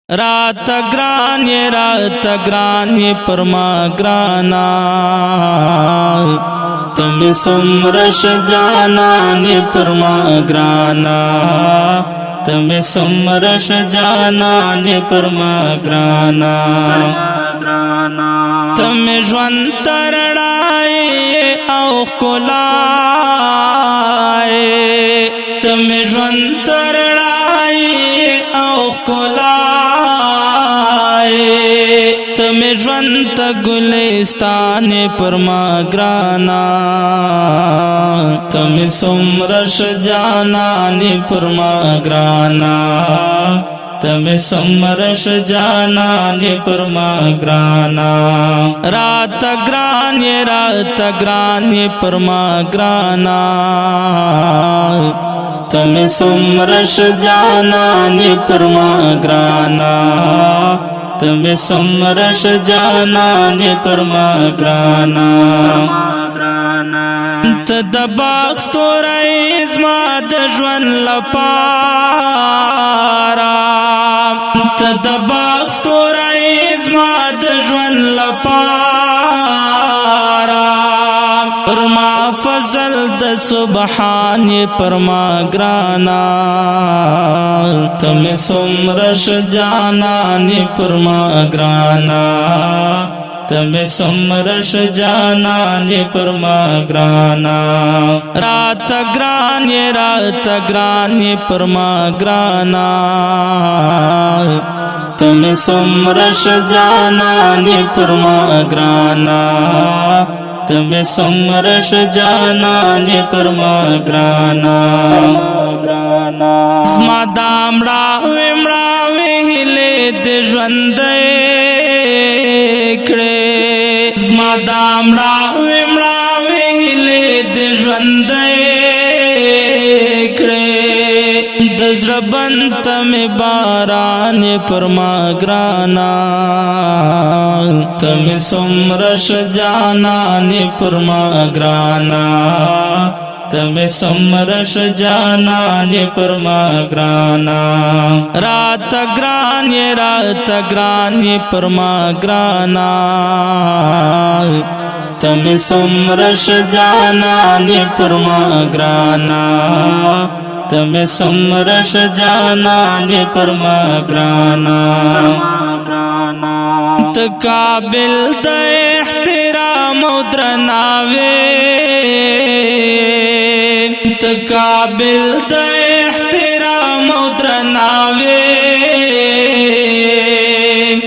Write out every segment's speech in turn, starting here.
रात ग्रान ये परमा ग्राना तुम सुमरश जाना ये परमा ग्राना तुम सुमरश जाना ये परमा ग्राना तुम ज्वंतरणाए औ कोलाए तुम ज्वंतरणाए औ कोलाए तुम ज्वंत गुलिस्तान परमा ग्राना तुम सुमरश जाना नि परमा ग्राना तुम सुमरश जाना नि परमा ग्राना रात ग्रान ये परमा ग्राना तुम सुमरश जाना नि परमा ग्राना तुम सुमरश जाना नि परमा ग्राना तदबाग स्तोराइज माद ज्वन लपारा तदबाग स्तोराइज माद ज्वन लपारा परमा फजल द सुबहान परमा ग्राना तुम सुमरश जाना नि परमा ग्राना तुम सुमरश जाना नि परमा ग्राना रात ग्रान ये परमा ग्राना तुम सुमरश जाना नि परमा ग्राना तुम सुमरश जाना नि परमा ग्राना स्मदामड़ा विमड़ा विहिले दिज्वंदे कड़े स्मदामड़ा विमड़ा विहिले दिज्वंदे कड़े दज्रबंत में बारान परमा ग्राना तुम सुमरश जाना नि परमा ग्राना तुम सुमरश जाना नि परमा ग्राना रात ग्रान ये परमा ग्राना तुम सुमरश जाना नि परमा ग्राना तुम सुमरश जाना नि परमा ग्राना काबिल द एहतिराम उद्रनावे काबिल द एहतिराम उद्रनावे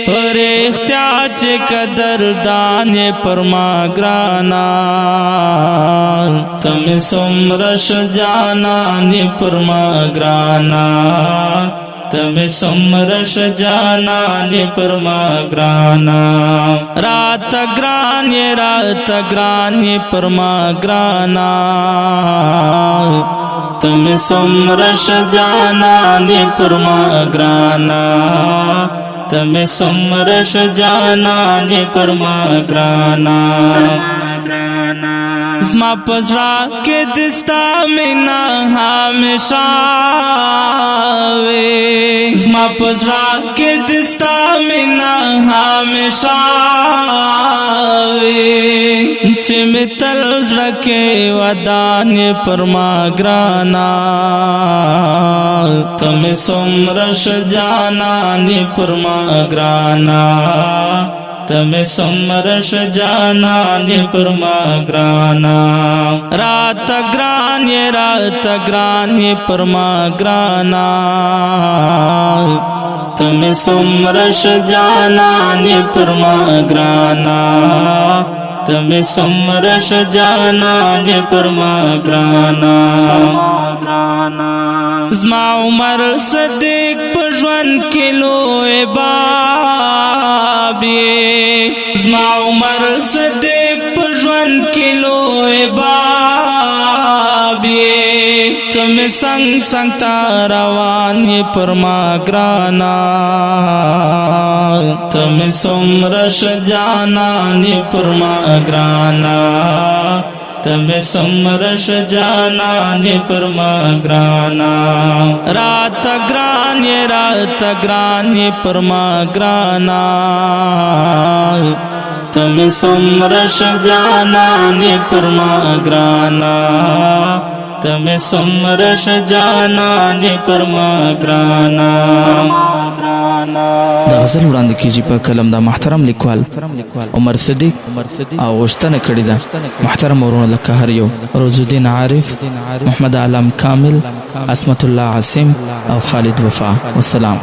पर इख्तियाज कदरदान परमा ग्राना तुम सुमरश जाना नि परमा ग्राना तुम सुमरश जाना नि परमा ग्राना रात ग्रान ये परमा ग्राना तुम सुमरश जाना नि परमा ग्राना तुम सुमरश जाना नि परमा ग्राना ज़मा पज़रा के दिस्ता में ना हमेशा वे ज़मा पज़रा के दिस्ता में ना हमेशा वे चिमतल रखे वदान परमा ग्राना तुम सुमरश जाना नि परमा ग्राना तुम सुमरश जाना नि परमा ग्राना रात ग्रान ये परमा ग्राना तुम सुमरश जाना नि परमा ग्राना तुम सुमरश जाना नि परमा ग्राना ज़मा उमर सदीक पजवन किलो बाबी ज़मा उमर सदीक पजवन किलो बाबी तुम संग संग तारवान ये परमा ग्राना तुम सुमरश जाना नि परमा ग्राना تم سمرش جانان پر ما گرانا رات گران یہ پر ما گرانا تم سمرش جانان پر ما گرانا تم سمرش جانان پر ما گرانا دا غزل وړاندې کیږي په کلم د محترم لیکوال عمر صدیق او غوښتنه کړې ده محترم ورونه لکه هر یو روز الدین عارف محمد علم کامل عصمت الله عاصم او خالد وفا والسلام